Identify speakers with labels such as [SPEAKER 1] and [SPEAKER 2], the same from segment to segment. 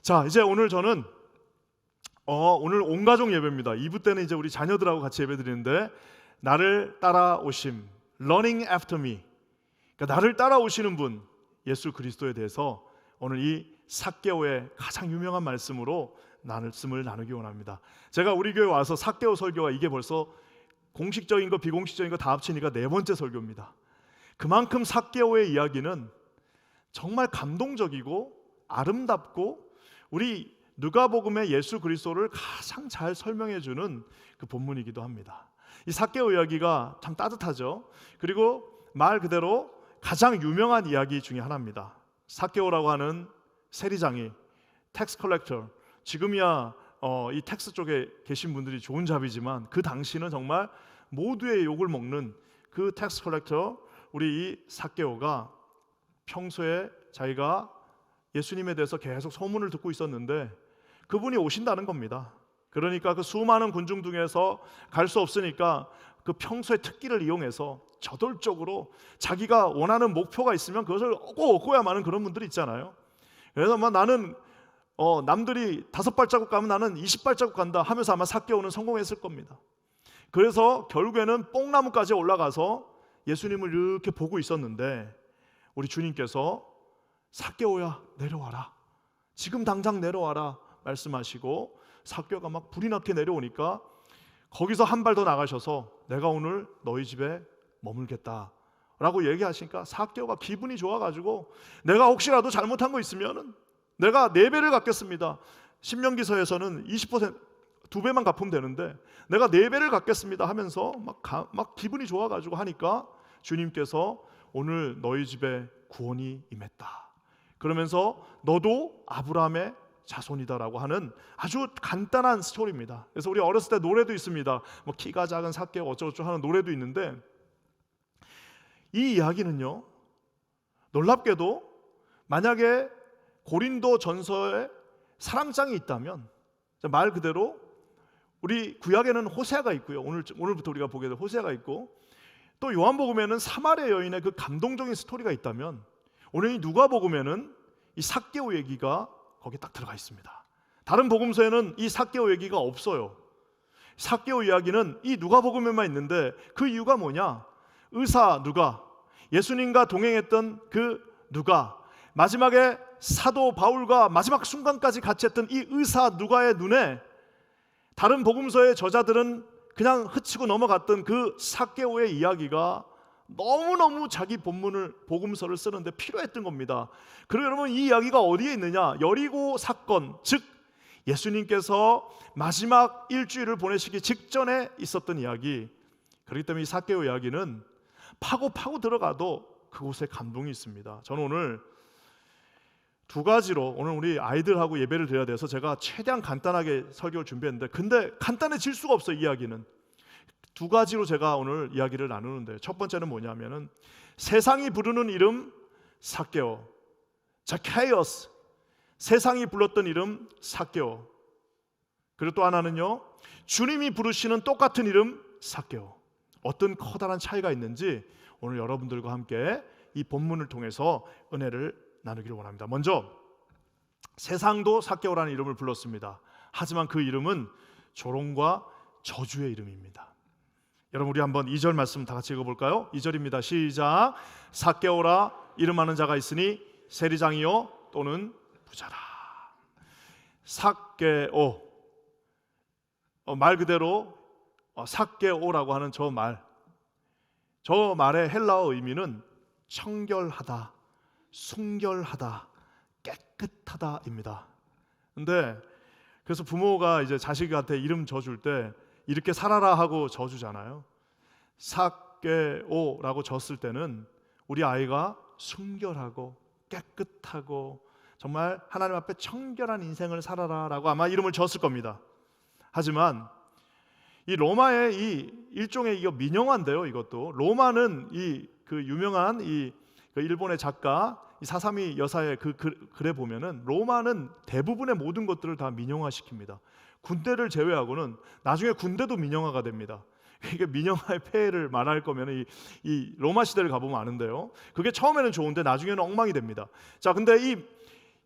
[SPEAKER 1] 자, 이제 오늘 저는 오늘 온 가족 예배입니다. 2부 때는 이제 우리 자녀들하고 같이 예배 드리는데, 나를 따라오심, Running after me, 그러니까 나를 따라오시는 분 예수 그리스도에 대해서 오늘 이 삭개오의 가장 유명한 말씀으로 말씀을 나누기 원합니다. 제가 우리 교회 와서 삭개오 설교가 이게 벌써 공식적인 거 비공식적인 거 다 합치니까 4번째 설교입니다. 그만큼 삭개오의 이야기는 정말 감동적이고 아름답고 우리 누가복음의 예수 그리스도를 가장 잘 설명해 주는 그 본문이기도 합니다. 이 삭개오 이야기가 참 따뜻하죠. 그리고 말 그대로 가장 유명한 이야기 중에 하나입니다. 삭개오라고 하는 세리장이, 텍스 컬렉터, 지금이야 이 텍스 쪽에 계신 분들이 좋은 잡이지만 그 당시는 정말 모두의 욕을 먹는 그 텍스 컬렉터, 우리 이 삭개오가 평소에 자기가 예수님에 대해서 계속 소문을 듣고 있었는데 그분이 오신다는 겁니다. 그러니까 그 수많은 군중 중에서 갈 수 없으니까 그 평소의 특기를 이용해서 저돌적으로 자기가 원하는 목표가 있으면 그것을 꼭 얻고야 마는 그런 분들이 있잖아요. 그래서 나는 남들이 5발자국 가면 나는 20발자국 간다 하면서 아마 삭개오는 성공했을 겁니다. 그래서 결국에는 뽕나무까지 올라가서 예수님을 이렇게 보고 있었는데 우리 주님께서 삭개오야 내려와라, 지금 당장 내려와라 말씀하시고 삭개오가 막 불이 나게 내려오니까 거기서 한 발 더 나가셔서 내가 오늘 너희 집에 머물겠다 라고 얘기하시니까 삭개오가 기분이 좋아가지고 내가 혹시라도 잘못한 거 있으면 내가 4배를 갚겠습니다. 신명기서에서는 20% 2배만 갚으면 되는데 내가 4배를 갚겠습니다 하면서 막 기분이 좋아가지고 하니까 주님께서 오늘 너희 집에 구원이 임했다, 그러면서 너도 아브라함의 자손이다라고 하는 아주 간단한 스토리입니다. 그래서 우리 어렸을 때 노래도 있습니다. 뭐 키가 작은 삭개오 어쩌고저쩌고 하는 노래도 있는데, 이 이야기는요 놀랍게도 만약에 고린도 전서에 사랑장이 있다면 말 그대로 우리 구약에는 호세아가 있고요, 오늘부터 우리가 보게 될 호세아가 있고, 또 요한복음에는 사마리아 여인의 그 감동적인 스토리가 있다면 오늘 이 누가복음에는 이 삭개오 얘기가 거기에 딱 들어가 있습니다. 다른 복음서에는 이 삭개오 얘기가 없어요. 삭개오 이야기는 이 누가복음에만 있는데 그 이유가 뭐냐? 의사 누가, 예수님과 동행했던 그 누가, 마지막에 사도 바울과 마지막 순간까지 같이 했던 이 의사 누가의 눈에 다른 복음서의 저자들은 그냥 흐치고 넘어갔던 그 삭개오의 이야기가 너무너무 자기 복음서를 쓰는데 필요했던 겁니다. 그리고 여러분, 이 이야기가 어디에 있느냐? 여리고 사건, 즉 예수님께서 마지막 일주일을 보내시기 직전에 있었던 이야기. 그렇기 때문에 이 삭개오 이야기는 파고 들어가도 그곳에 감동이 있습니다. 저는 오늘 2가지로 오늘 우리 아이들하고 예배를 드려야 돼서 제가 최대한 간단하게 설교를 준비했는데, 근데 간단해질 수가 없어요. 이야기는 2가지로 제가 오늘 이야기를 나누는데, 첫 번째는 뭐냐면은 세상이 부르는 이름 삭개오, 자케이어스, 세상이 불렀던 이름 삭개오. 그리고 또 하나는요, 주님이 부르시는 똑같은 이름 삭개오. 어떤 커다란 차이가 있는지 오늘 여러분들과 함께 이 본문을 통해서 은혜를 나누기를 원합니다. 먼저 세상도 삭개오라는 이름을 불렀습니다. 하지만 그 이름은 조롱과 저주의 이름입니다. 여러분, 우리 한번 2절 말씀 다 같이 읽어볼까요? 2절입니다. 시작. 삭개오라, 이름하는 자가 있으니 세리장이요 또는 부자라. 삭개오, 말 그대로 삭개오라고 하는 저 말의 헬라어 의미는 청결하다, 순결하다, 깨끗하다입니다. 근데 그래서 부모가 이제 자식한테 이름 져줄 때 이렇게 살아라 하고 져주잖아요. 삭개오라고 졌을 때는 우리 아이가 순결하고 깨끗하고 정말 하나님 앞에 청결한 인생을 살아라라고 아마 이름을 졌을 겁니다. 하지만 이 로마의 이 일종의 이거 민영화인데요. 이것도 로마는 그 유명한 그 일본의 작가 이 사사미 여사의 그 글에 보면은 로마는 대부분의 모든 것들을 다 민영화시킵니다. 군대를 제외하고는 나중에 군대도 민영화가 됩니다. 이게 민영화의 폐해를 말할 거면 이 로마 시대를 가보면 아는데요, 그게 처음에는 좋은데 나중에는 엉망이 됩니다. 자, 근데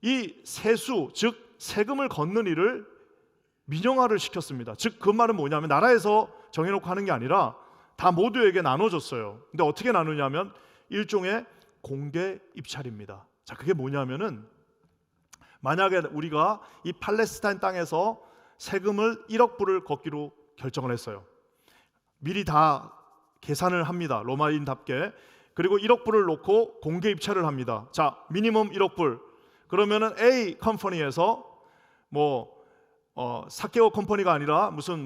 [SPEAKER 1] 이 세수, 즉 세금을 걷는 일을 민영화를 시켰습니다. 즉 그 말은 뭐냐면 나라에서 정해놓고 하는 게 아니라 다 모두에게 나눠줬어요. 근데 어떻게 나누냐면 일종의 공개 입찰입니다. 자, 그게 뭐냐면은 만약에 우리가 이 팔레스타인 땅에서 세금을 1억 불을 걷기로 결정을 했어요. 미리 다 계산을 합니다. 로마인답게. 그리고 1억 불을 놓고 공개 입찰을 합니다. 자, 미니멈 1억 불. 그러면은 A 컴퍼니에서 사케오 컴퍼니가 아니라 무슨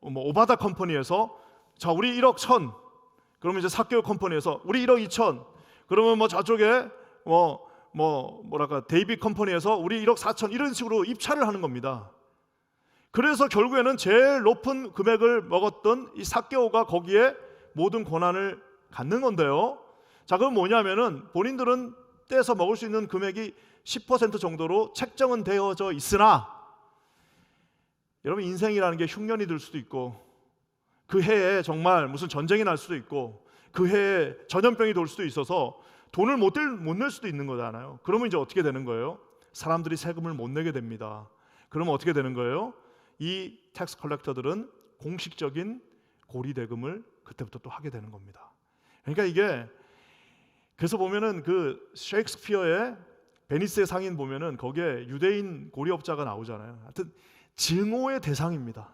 [SPEAKER 1] 오바다 컴퍼니에서 자, 우리 1억 1천. 그러면 이제 사케오 컴퍼니에서 우리 1억 2천. 그러면 저쪽에 데이빗 컴퍼니에서 우리 1억 4천 이런 식으로 입찰을 하는 겁니다. 그래서 결국에는 제일 높은 금액을 먹었던 이 사케오가 거기에 모든 권한을 갖는 건데요. 자, 그건 뭐냐면은 본인들은 떼서 먹을 수 있는 금액이 10% 정도로 책정은 되어져 있으나 여러분 인생이라는 게 흉년이 들 수도 있고 그 해에 정말 무슨 전쟁이 날 수도 있고 그 해에 전염병이 돌 수도 있어서 돈을 못 낼 수도 있는 거잖아요. 그러면 이제 어떻게 되는 거예요? 사람들이 세금을 못 내게 됩니다. 그러면 어떻게 되는 거예요? 이 텍스 컬렉터들은 공식적인 고리 대금을 그때부터 또 하게 되는 겁니다. 그러니까 이게 그래서 보면은 그 셰익스피어의 베니스의 상인 보면은 거기에 유대인 고리업자가 나오잖아요. 하여튼 증오의 대상입니다.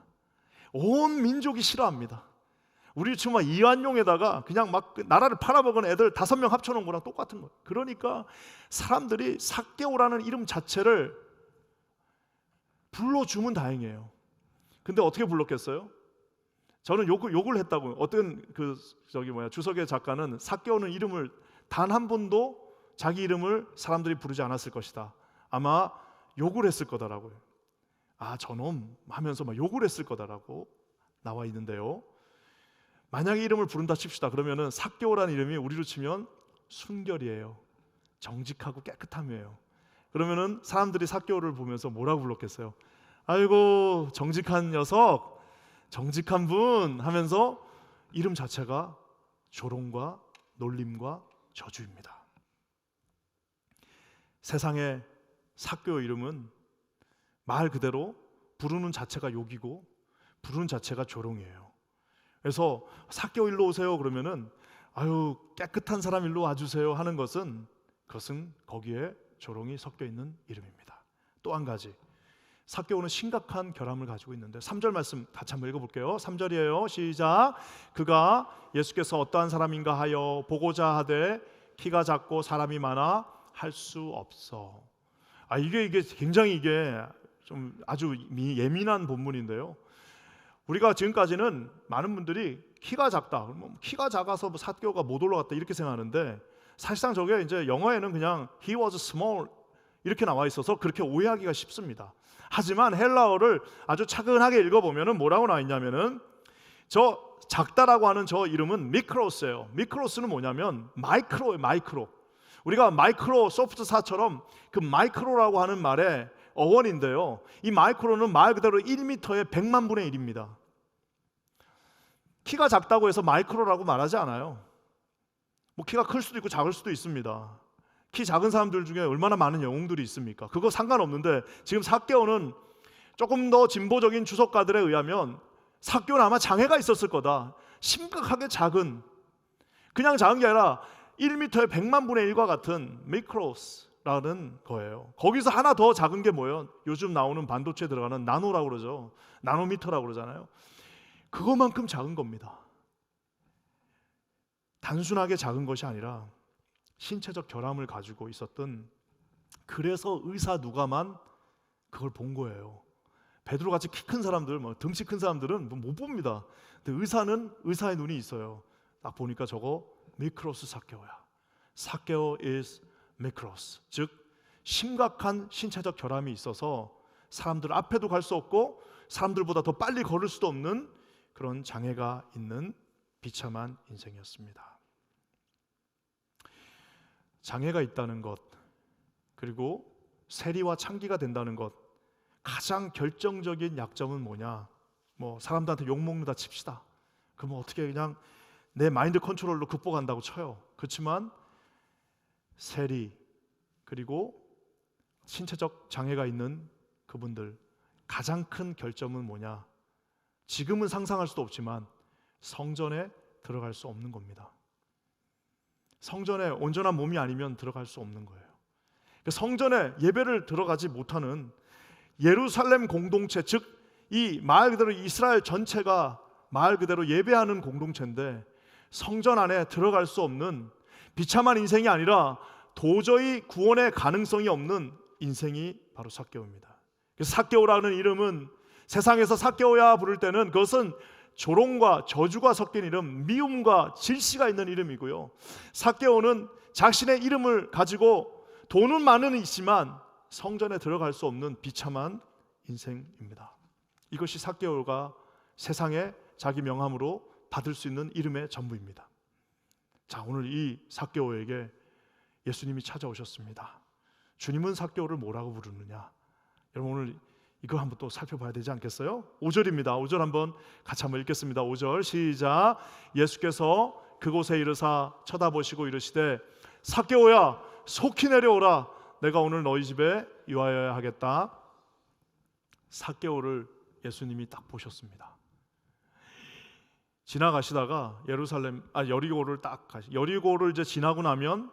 [SPEAKER 1] 온 민족이 싫어합니다. 우리 지금 막 이완용에다가 그냥 막 나라를 팔아먹은 애들 5명 합쳐놓은 거랑 똑같은 거예요. 그러니까 사람들이 사케오라는 이름 자체를 불러주면 다행이에요. 근데 어떻게 불렀겠어요? 저는 욕을 했다고. 어떤 주석의 작가는 사케오는 이름을 단 한 번도 자기 이름을 사람들이 부르지 않았을 것이다. 아마 욕을 했을 거다라고요. 아, 저놈 하면서 막 욕을 했을 거다라고 나와 있는데요. 만약에 이름을 부른다 칩시다. 그러면은 사케오라는 이름이 우리로 치면 순결이에요. 정직하고 깨끗함이에요. 그러면은 사람들이 사케오를 보면서 뭐라고 불렀겠어요? 아이고 정직한 녀석, 정직한 분 하면서 이름 자체가 조롱과 놀림과 저주입니다. 세상의 사케오 이름은 말 그대로 부르는 자체가 욕이고 부르는 자체가 조롱이에요. 그래서 사케오 일로 오세요 그러면은 아유 깨끗한 사람 일로 와주세요 하는 것은 그것은 거기에 조롱이 섞여 있는 이름입니다. 또 한 가지 사케오는 심각한 결함을 가지고 있는데 3절 말씀 같이 한번 읽어볼게요. 3절이에요. 시작. 그가 예수께서 어떠한 사람인가 하여 보고자 하되 키가 작고 사람이 많아 할 수 없어. 이게 굉장히 좀 아주 예민한 본문인데요. 우리가 지금까지는 많은 분들이 키가 작다, 키가 작아서 사케오가 못 올라갔다 이렇게 생각하는데 사실상 저게 이제 영어에는 그냥 he was small 이렇게 나와 있어서 그렇게 오해하기가 쉽습니다. 하지만 헬라어를 아주 차근하게 읽어보면은 뭐라고 나와 있냐면은 저 작다라고 하는 저 이름은 미크로스예요. 미크로스는 뭐냐면 마이크로예요. 마이크로. 우리가 마이크로소프트사처럼 그 마이크로라고 하는 말의 어원인데요. 이 마이크로는 말 그대로 1m의 100만 분의 1입니다. 키가 작다고 해서 마이크로라고 말하지 않아요. 키가 클 수도 있고 작을 수도 있습니다. 키 작은 사람들 중에 얼마나 많은 영웅들이 있습니까? 그거 상관없는데 지금 사케오는 조금 더 진보적인 주석가들에 의하면 사케오는 아마 장애가 있었을 거다. 심각하게 작은, 그냥 작은 게 아니라 1m의 100만 분의 1과 같은 미크로스라는 거예요. 거기서 하나 더 작은 게 뭐예요? 요즘 나오는 반도체에 들어가는 나노라고 그러죠. 나노미터라고 그러잖아요. 그것만큼 작은 겁니다. 단순하게 작은 것이 아니라 신체적 결함을 가지고 있었던, 그래서 의사 누가만 그걸 본 거예요. 베드로 같이 키 큰 사람들, 등치 큰 사람들은 못 봅니다. 근데 의사는 의사의 눈이 있어요. 딱 보니까 저거 미크로스 사케오야. 사케오 is 미크로스. 즉 심각한 신체적 결함이 있어서 사람들 앞에도 갈 수 없고 사람들보다 더 빨리 걸을 수도 없는 그런 장애가 있는 비참한 인생이었습니다. 장애가 있다는 것, 그리고 세리와 창기가 된다는 것, 가장 결정적인 약점은 뭐냐? 사람들한테 욕먹는다 칩시다. 그러면 어떻게 그냥 내 마인드 컨트롤로 극복한다고 쳐요. 그렇지만 세리, 그리고 신체적 장애가 있는 그분들 가장 큰 결점은 뭐냐? 지금은 상상할 수도 없지만 성전에 들어갈 수 없는 겁니다. 성전에 온전한 몸이 아니면 들어갈 수 없는 거예요. 성전에 예배를 들어가지 못하는 예루살렘 공동체, 즉 이 말 그대로 이스라엘 전체가 말 그대로 예배하는 공동체인데 성전 안에 들어갈 수 없는 비참한 인생이 아니라 도저히 구원의 가능성이 없는 인생이 바로 삭개오입니다. 그래서 삭개오라는 이름은 세상에서 삭개오야 부를 때는 그것은 조롱과 저주가 섞인 이름, 미움과 질시가 있는 이름이고요. 삭개오는 자신의 이름을 가지고 돈은 많은 있지만 성전에 들어갈 수 없는 비참한 인생입니다. 이것이 삭개오가 세상에 자기 명함으로 받을 수 있는 이름의 전부입니다. 자, 오늘 이 삭개오에게 예수님이 찾아오셨습니다. 주님은 삭개오를 뭐라고 부르느냐? 여러분 오늘 이거 한번 또 살펴봐야 되지 않겠어요? 5절입니다. 5절 한번 같이 한번 읽겠습니다. 5절 시작. 예수께서 그곳에 이르사 쳐다보시고 이르시되 삭개오야 속히 내려오라. 내가 오늘 너희 집에 유하여야 하겠다. 삭개오를 예수님이 딱 보셨습니다. 지나가시다가 여리고를 이제 지나고 나면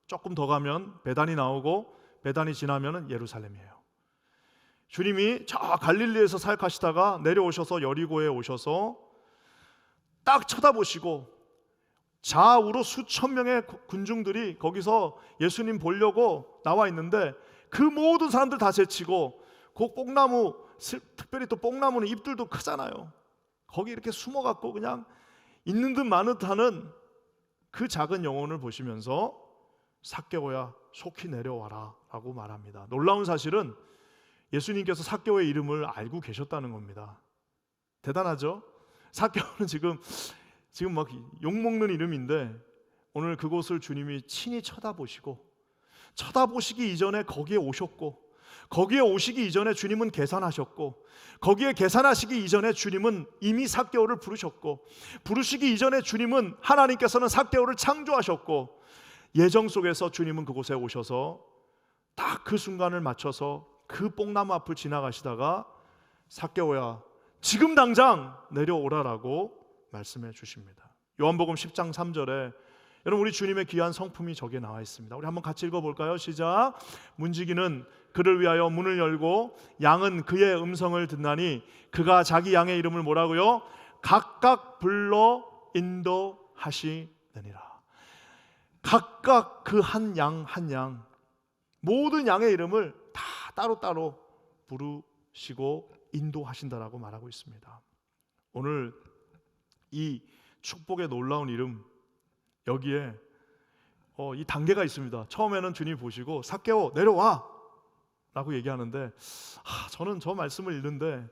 [SPEAKER 1] 조금 더 가면 베단이 나오고 베단이 지나면은 예루살렘이에요. 주님이 저 갈릴리에서 사역하시다가 내려오셔서 여리고에 오셔서 딱 쳐다보시고 좌우로 수천 명의 군중들이 거기서 예수님 보려고 나와 있는데 그 모든 사람들 다 제치고 그 뽕나무, 특별히 또 뽕나무는 잎들도 크잖아요. 거기 이렇게 숨어갖고 그냥 있는 듯 마는 듯 하는 그 작은 영혼을 보시면서 삭개오야 속히 내려와라 라고 말합니다. 놀라운 사실은 예수님께서 삭개오의 이름을 알고 계셨다는 겁니다. 대단하죠? 삭개오는 지금 막 욕먹는 이름인데 오늘 그곳을 주님이 친히 쳐다보시기 이전에 거기에 오셨고 거기에 오시기 이전에 주님은 계산하셨고 거기에 계산하시기 이전에 주님은 이미 삭개오를 부르셨고 부르시기 이전에 주님은 하나님께서는 삭개오를 창조하셨고 예정 속에서 주님은 그곳에 오셔서 딱 그 순간을 맞춰서 그 뽕나무 앞을 지나가시다가 삭개오야 지금 당장 내려오라라고 말씀해 주십니다. 요한복음 10장 3절에 여러분 우리 주님의 귀한 성품이 저기에 나와 있습니다. 우리 한번 같이 읽어볼까요? 시작. 문지기는 그를 위하여 문을 열고 양은 그의 음성을 듣나니 그가 자기 양의 이름을 뭐라고요? 각각 불러 인도하시느니라. 각각 그 한 양 모든 양의 이름을 다 따로따로 부르시고 인도하신다라고 말하고 있습니다. 오늘 이 축복의 놀라운 이름 여기에 이 단계가 있습니다. 처음에는 주님 보시고 삭개오 내려와 라고 얘기하는데 저는 저 말씀을 읽는데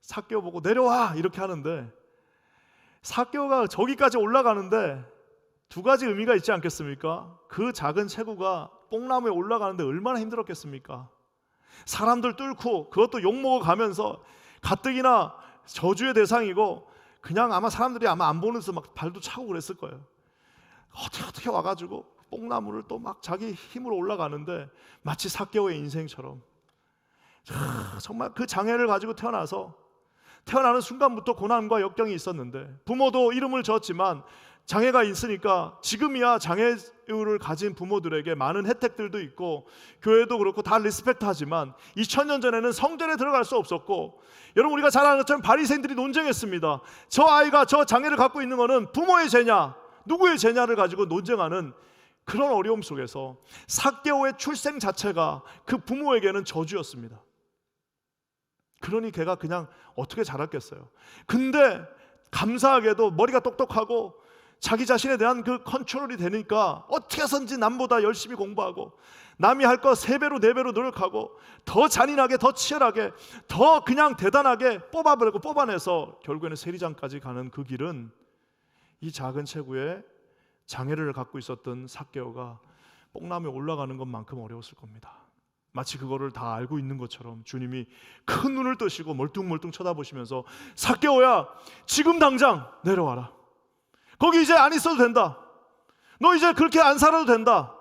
[SPEAKER 1] 삭개오 보고 내려와 이렇게 하는데 삭개오가 저기까지 올라가는데 두 가지 의미가 있지 않겠습니까? 그 작은 체구가 뽕나무에 올라가는데 얼마나 힘들었겠습니까? 사람들 뚫고 그것도 욕먹어 가면서 가뜩이나 저주의 대상이고 그냥 아마 사람들이 아마 안 보면서 막 발도 차고 그랬을 거예요. 어떻게 와가지고 뽕나무를 또 막 자기 힘으로 올라가는데 마치 삭개오의 인생처럼 정말 그 장애를 가지고 태어나는 순간부터 고난과 역경이 있었는데 부모도 이름을 지었지만 장애가 있으니까 지금이야 장애를 가진 부모들에게 많은 혜택들도 있고 교회도 그렇고 다 리스펙트하지만 2000년 전에는 성전에 들어갈 수 없었고 여러분 우리가 잘 아는 것처럼 바리새인들이 논쟁했습니다. 저 아이가 저 장애를 갖고 있는 것은 부모의 죄냐 누구의 죄냐를 가지고 논쟁하는 그런 어려움 속에서 삭개오의 출생 자체가 그 부모에게는 저주였습니다. 그러니 걔가 그냥 어떻게 자랐겠어요. 근데 감사하게도 머리가 똑똑하고 자기 자신에 대한 그 컨트롤이 되니까 어떻게 해서든지 남보다 열심히 공부하고 남이 할 거 3배로 4배로 노력하고 더 잔인하게 더 치열하게 더 그냥 대단하게 뽑아내서 결국에는 세리장까지 가는 그 길은 이 작은 체구에 장애를 갖고 있었던 삭개오가 뽕나무에 올라가는 것만큼 어려웠을 겁니다. 마치 그거를 다 알고 있는 것처럼 주님이 큰 눈을 뜨시고 멀뚱멀뚱 쳐다보시면서 삭개오야 지금 당장 내려와라. 거기 이제 안 있어도 된다. 너 이제 그렇게 안 살아도 된다.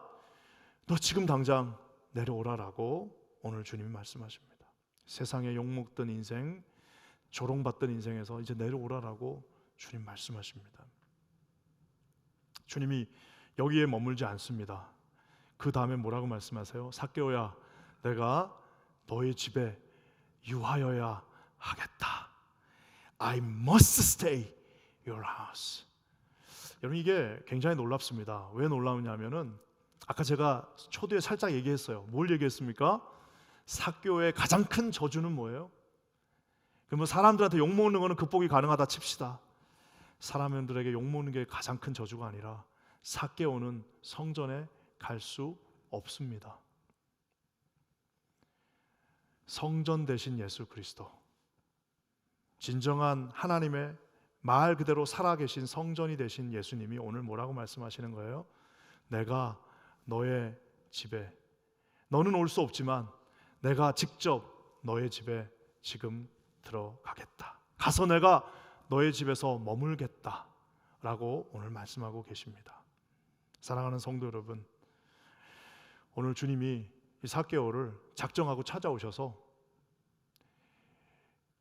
[SPEAKER 1] 너 지금 당장 내려오라라고 오늘 주님이 말씀하십니다. 세상에 욕먹던 인생, 조롱받던 인생에서 이제 내려오라라고 주님 말씀하십니다. 주님이 여기에 머물지 않습니다. 그 다음에 뭐라고 말씀하세요? 삭개오야, 내가 너의 집에 유하여야 하겠다. I must stay your house. 여러분, 이게 굉장히 놀랍습니다. 왜 놀라우냐면은 아까 제가 초두에 살짝 얘기했어요. 뭘 얘기했습니까? 삭개오의 가장 큰 저주는 뭐예요? 그러면 사람들한테 욕먹는 거는 극복이 가능하다 칩시다. 사람들에게 욕먹는 게 가장 큰 저주가 아니라 삭개오는 성전에 갈 수 없습니다. 성전 대신 예수 그리스도, 진정한 하나님의 말 그대로 살아계신 성전이 되신 예수님이 오늘 뭐라고 말씀하시는 거예요? 내가 너의 집에, 너는 올 수 없지만 내가 직접 너의 집에 지금 들어가겠다. 가서 내가 너의 집에서 머물겠다 라고 오늘 말씀하고 계십니다. 사랑하는 성도 여러분, 오늘 주님이 이 삭개오를 작정하고 찾아오셔서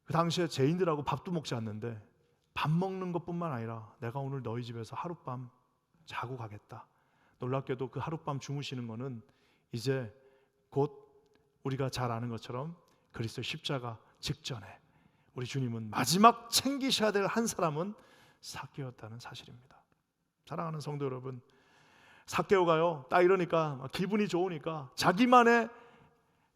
[SPEAKER 1] 그 당시에 죄인들하고 밥도 먹지 않는데 밥 먹는 것뿐만 아니라 내가 오늘 너희 집에서 하룻밤 자고 가겠다. 놀랍게도 그 하룻밤 주무시는 거는 이제 곧 우리가 잘 아는 것처럼 그리스도 십자가 직전에 우리 주님은 마지막 챙기셔야 될 한 사람은 삭개오였다는 사실입니다. 사랑하는 성도 여러분, 삭개오가요 딱 이러니까 기분이 좋으니까 자기만의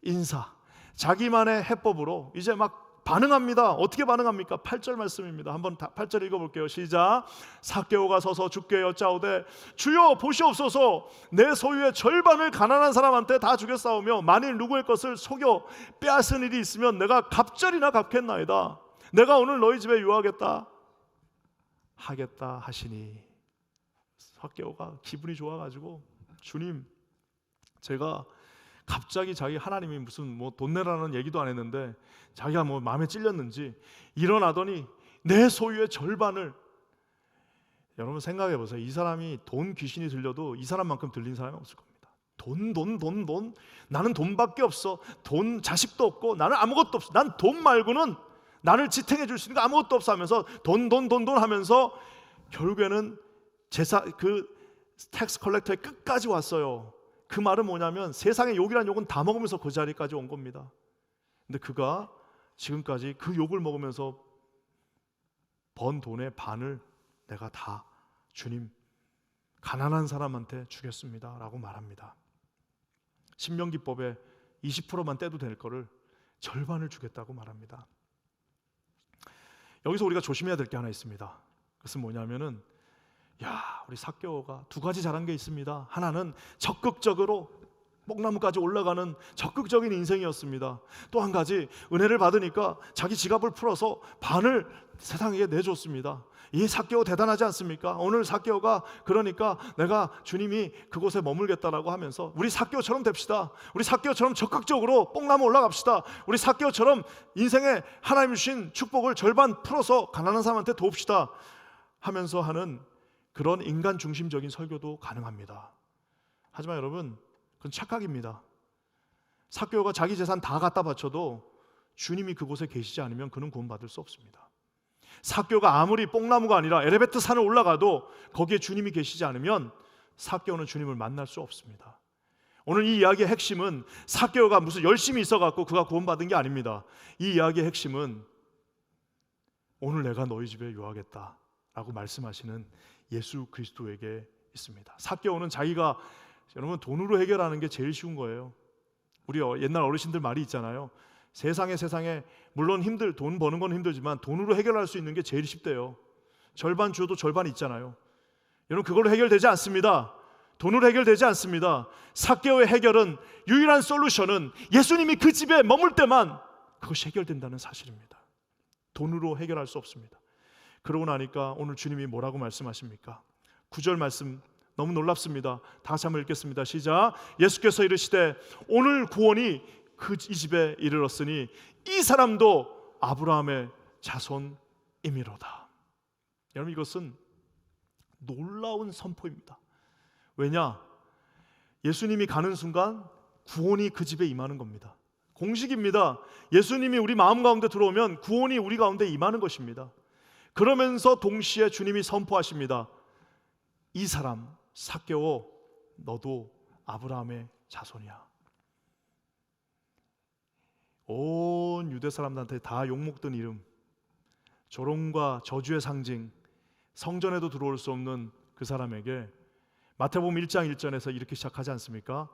[SPEAKER 1] 인사, 자기만의 해법으로 이제 막 반응합니다. 어떻게 반응합니까? 8절 말씀입니다. 한번 8절 읽어볼게요. 시작. 삭개오가 서서 주께 여짜오되 주여 보시옵소서, 내 소유의 절반을 가난한 사람한테 다 주겠사오며 만일 누구의 것을 속여 빼앗은 일이 있으면 내가 갑절이나 갚겠나이다. 내가 오늘 너희 집에 유하겠다 하겠다 하시니, 삭개오가 기분이 좋아가지고 주님, 제가 갑자기 자기 하나님이 무슨 뭐 돈 내라는 얘기도 안 했는데 자기가 뭐 마음에 찔렸는지 일어나더니 내 소유의 절반을, 여러분 생각해 보세요. 이 사람이 돈 귀신이 들려도 이 사람만큼 들린 사람이 없을 겁니다. 돈. 나는 돈밖에 없어. 돈, 자식도 없고 나는 아무것도 없어. 난 돈 말고는 나를 지탱해 줄 수 있는 거 아무것도 없어 하면서 돈 하면서 결국에는 그 텍스 컬렉터의 끝까지 왔어요. 그 말은 뭐냐면 세상의 욕이란 욕은 다 먹으면서 그 자리까지 온 겁니다. 근데 그가 지금까지 그 욕을 먹으면서 번 돈의 반을 내가 다 주님 가난한 사람한테 주겠습니다 라고 말합니다. 신명기법에 20%만 떼도 될 거를 절반을 주겠다고 말합니다. 여기서 우리가 조심해야 될 게 하나 있습니다. 그것은 뭐냐면은 우리 삭개오가 두 가지 잘한 게 있습니다. 하나는 적극적으로 뽕나무까지 올라가는 적극적인 인생이었습니다. 또 한 가지, 은혜를 받으니까 자기 지갑을 풀어서 반을 세상에게 내줬습니다. 이 삭개오 대단하지 않습니까? 오늘 삭개오가 그러니까 내가 주님이 그곳에 머물겠다라고 하면서 우리 삭개오처럼 됩시다. 우리 삭개오처럼 적극적으로 뽕나무 올라갑시다. 우리 삭개오처럼 인생에 하나님 주신 축복을 절반 풀어서 가난한 사람한테 도웁시다 하면서 하는 그런 인간 중심적인 설교도 가능합니다. 하지만 여러분, 그건 착각입니다. 삭개오가 자기 재산 다 갖다 바쳐도 주님이 그곳에 계시지 않으면 그는 구원받을 수 없습니다. 삭개오가 아무리 뽕나무가 아니라 에베레스트 산을 올라가도 거기에 주님이 계시지 않으면 삭개오는 주님을 만날 수 없습니다. 오늘 이 이야기의 핵심은 삭개오가 무슨 열심히 있어갖고 그가 구원받은 게 아닙니다. 이 이야기의 핵심은 오늘 내가 너희 집에 유하겠다 라고 말씀하시는 예수 그리스도에게 있습니다. 삭개오는 자기가, 여러분, 돈으로 해결하는 게 제일 쉬운 거예요. 우리 옛날 어르신들 말이 있잖아요. 세상에 물론 돈 버는 건 힘들지만 돈으로 해결할 수 있는 게 제일 쉽대요. 절반 줘도 절반 있잖아요. 여러분, 그걸로 해결되지 않습니다. 돈으로 해결되지 않습니다. 삭개오의 해결은, 유일한 솔루션은 예수님이 그 집에 머물 때만 그것이 해결된다는 사실입니다. 돈으로 해결할 수 없습니다. 그러고 나니까 오늘 주님이 뭐라고 말씀하십니까? 9절 말씀 너무 놀랍습니다. 다시 한번 읽겠습니다. 시작. 예수께서 이르시되 오늘 구원이 이 집에 이르렀으니 이 사람도 아브라함의 자손이미로다. 여러분, 이것은 놀라운 선포입니다. 왜냐? 예수님이 가는 순간 구원이 그 집에 임하는 겁니다. 공식입니다. 예수님이 우리 마음 가운데 들어오면 구원이 우리 가운데 임하는 것입니다. 그러면서 동시에 주님이 선포하십니다. 이 사람 삭개오, 너도 아브라함의 자손이야. 온 유대 사람들한테 다 욕먹던 이름, 조롱과 저주의 상징, 성전에도 들어올 수 없는 그 사람에게 마태복음 1장 1절에서 이렇게 시작하지 않습니까?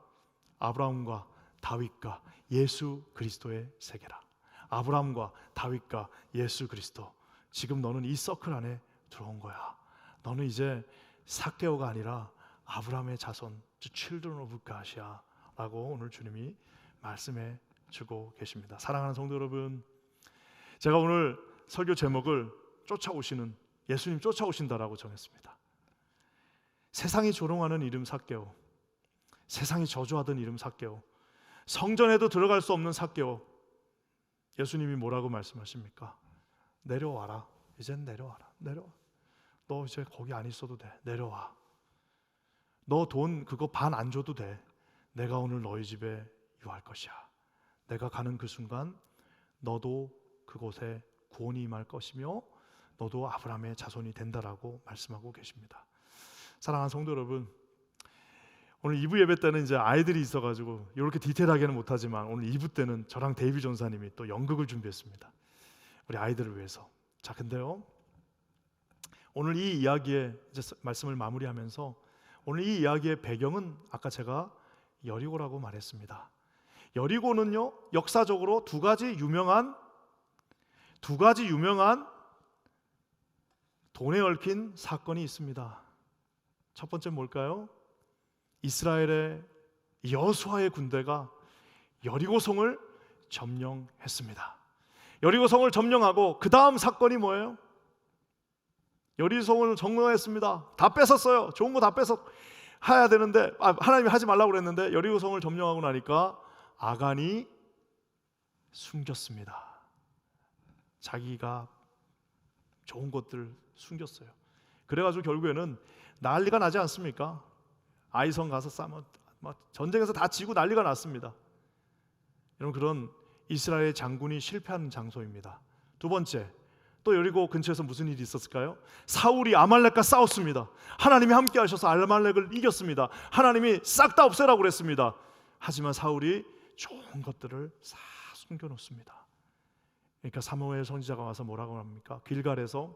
[SPEAKER 1] 아브라함과 다윗과 예수 그리스도의 세계라. 아브라함과 다윗과 예수 그리스도. 지금 너는 이 서클 안에 들어온 거야. 너는 이제 삭개오가 아니라 아브라함의 자손, children of God이야 라고 오늘 주님이 말씀해 주고 계십니다. 사랑하는 성도 여러분, 제가 오늘 설교 제목을 쫓아오시는, 예수님 쫓아오신다라고 정했습니다. 세상이 조롱하는 이름 삭개오, 세상이 저주하던 이름 삭개오, 성전에도 들어갈 수 없는 삭개오. 예수님이 뭐라고 말씀하십니까? 내려와라. 이젠 내려와라. 내려와. 너 이제 거기 안 있어도 돼. 내려와. 너 돈 그거 반 안 줘도 돼. 내가 오늘 너희 집에 유할 것이야. 내가 가는 그 순간 너도 그곳에 구원이 임할 것이며 너도 아브라함의 자손이 된다라고 말씀하고 계십니다. 사랑하는 성도 여러분, 오늘 2부 예배 때는 이제 아이들이 있어가지고 이렇게 디테일하게는 못하지만 오늘 2부 때는 저랑 데이비 전사님이 또 연극을 준비했습니다. 우리 아이들을 위해서. 자, 근데요, 오늘 이 이야기의 이제 말씀을 마무리하면서 오늘 이 이야기의 배경은 아까 제가 여리고라고 말했습니다. 여리고는요, 역사적으로 두 가지 유명한 돈에 얽힌 사건이 있습니다. 첫 번째 뭘까요? 이스라엘의 여호수아의 군대가 여리고성을 점령했습니다. 여리고성을 점령하고 그 다음 사건이 뭐예요? 여리고성을 점령했습니다. 다 뺏었어요. 좋은 거 다 뺏어 해야 되는데 하나님이 하지 말라고 그랬는데 여리고성을 점령하고 나니까 아간이 숨겼습니다. 자기가 좋은 것들 숨겼어요. 그래가지고 결국에는 난리가 나지 않습니까? 아이성 가서 싸면 전쟁에서 다 지고 난리가 났습니다. 여러분, 그런 이스라엘 장군이 실패한 장소입니다. 두 번째, 또 여리고 근처에서 무슨 일이 있었을까요? 사울이 아말렉과 싸웠습니다. 하나님이 함께 하셔서 아말렉을 이겼습니다. 하나님이 싹 다 없애라고 그랬습니다. 하지만 사울이 좋은 것들을 싹 숨겨놓습니다. 그러니까 사무엘 선지자가 와서 뭐라고 합니까? 길갈에서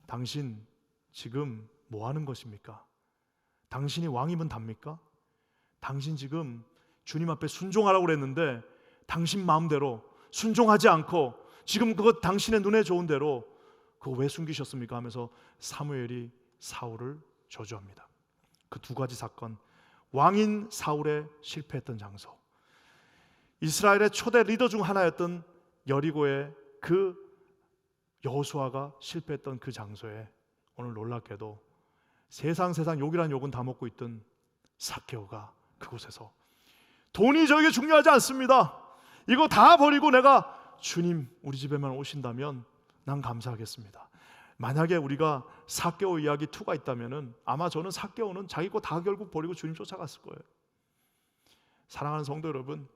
[SPEAKER 1] 당신 지금 뭐 하는 것입니까? 당신이 왕이면 답니까? 당신 지금 주님 앞에 순종하라고 그랬는데 당신 마음대로 순종하지 않고 지금 그것 당신의 눈에 좋은 대로 그거 왜 숨기셨습니까? 하면서 사무엘이 사울을 저주합니다. 그 두 가지 사건, 왕인 사울의 실패했던 장소, 이스라엘의 초대 리더 중 하나였던 여리고의 그 여호수아가 실패했던 그 장소에 오늘 놀랍게도 세상 욕이란 욕은 다 먹고 있던 삭개오가 그곳에서 돈이 저에게 중요하지 않습니다. 이거 다 버리고 내가 주님 우리 집에만 오신다면 난 감사하겠습니다. 만약에 우리가 삭개오 이야기 2가 있다면은 아마 저는 삭개오는 자기 거 다 결국 버리고 주님 쫓아갔을 거예요. 사랑하는 성도 여러분,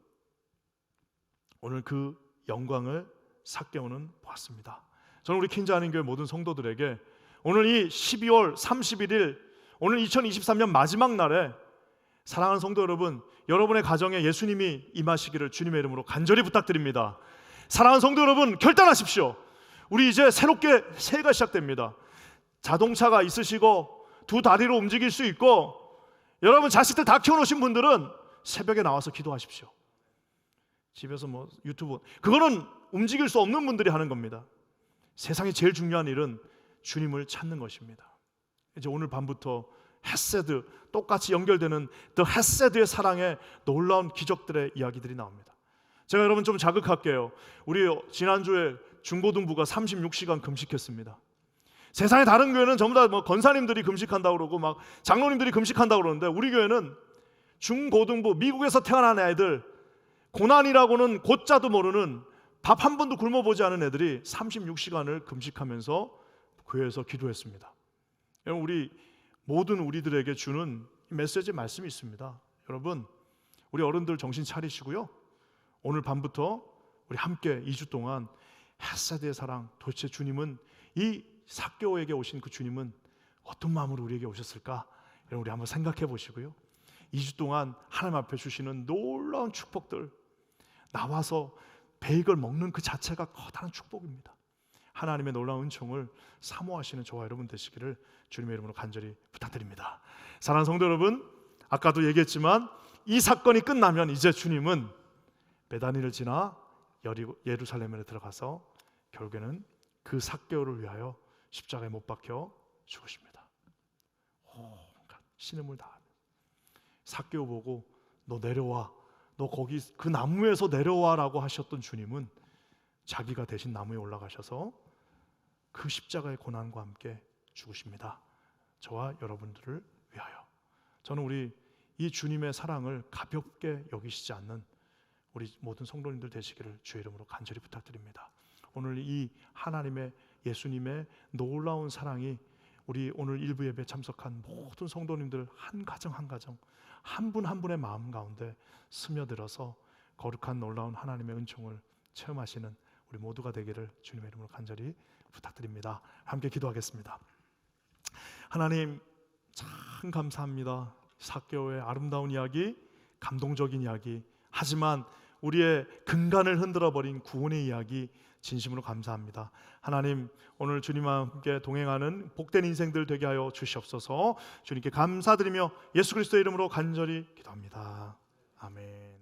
[SPEAKER 1] 오늘 그 영광을 삭개오는 보았습니다. 저는 우리 킨자하는 교회 모든 성도들에게 오늘 이 12월 31일 오늘 2023년 마지막 날에 사랑하는 성도 여러분, 여러분의 가정에 예수님이 임하시기를 주님의 이름으로 간절히 부탁드립니다. 사랑하는 성도 여러분, 결단하십시오. 우리 이제 새롭게 새해가 시작됩니다. 자동차가 있으시고 두 다리로 움직일 수 있고 여러분 자식들 다 키워놓으신 분들은 새벽에 나와서 기도하십시오. 집에서 뭐 유튜브, 그거는 움직일 수 없는 분들이 하는 겁니다. 세상에 제일 중요한 일은 주님을 찾는 것입니다. 이제 오늘 밤부터 헤세드, 똑같이 연결되는 더 헤세드의 사랑의 놀라운 기적들의 이야기들이 나옵니다. 제가 여러분 좀 자극할게요. 우리 지난주에 중고등부가 36시간 금식했습니다. 세상의 다른 교회는 전부 다 뭐 권사님들이 금식한다고 그러고 막 장로님들이 금식한다고 그러는데 우리 교회는 중고등부, 미국에서 태어난 애들, 고난이라고는 곧자도 모르는 밥 한 번도 굶어보지 않은 애들이 36시간을 금식하면서 교회에서 기도했습니다. 여러분, 우리 모든 우리들에게 주는 메시지 말씀이 있습니다. 여러분, 우리 어른들 정신 차리시고요, 오늘 밤부터 우리 함께 2주 동안 헤세드의 사랑, 도대체 주님은 이 삭개오에게 오신 그 주님은 어떤 마음으로 우리에게 오셨을까? 여러분 우리 한번 생각해 보시고요. 2주 동안 하나님 앞에 주시는 놀라운 축복들, 나와서 베이글 먹는 그 자체가 커다란 축복입니다. 하나님의 놀라운 은총을 사모하시는 저와 여러분 되시기를 주님의 이름으로 간절히 부탁드립니다. 사랑하는 성도 여러분, 아까도 얘기했지만 이 사건이 끝나면 이제 주님은 베다니를 지나 예루살렘에 들어가서 결국에는 그 삭개오를 위하여 십자가에 못 박혀 죽으십니다. 신음을 다하며 삭개오 보고 너 내려와, 너 거기 그 나무에서 내려와라고 하셨던 주님은 자기가 대신 나무에 올라가셔서 그 십자가의 고난과 함께 죽으십니다. 저와 여러분들을 위하여. 저는 우리 이 주님의 사랑을 가볍게 여기시지 않는 우리 모든 성도님들 되시기를 주의 이름으로 간절히 부탁드립니다. 오늘 이 하나님의 예수님의 놀라운 사랑이 우리 오늘 일부 예배 참석한 모든 성도님들 한 가정 한 가정, 한 분 한 분의 마음 가운데 스며들어서 거룩한 놀라운 하나님의 은총을 체험하시는 우리 모두가 되기를 주님의 이름으로 간절히 부탁드립니다. 함께 기도하겠습니다. 하나님 참 감사합니다. 삭개오의 아름다운 이야기, 감동적인 이야기, 하지만 우리의 근간을 흔들어버린 구원의 이야기 진심으로 감사합니다. 하나님 오늘 주님과 함께 동행하는 복된 인생들 되게 하여 주시옵소서. 주님께 감사드리며 예수 그리스도의 이름으로 간절히 기도합니다. 아멘.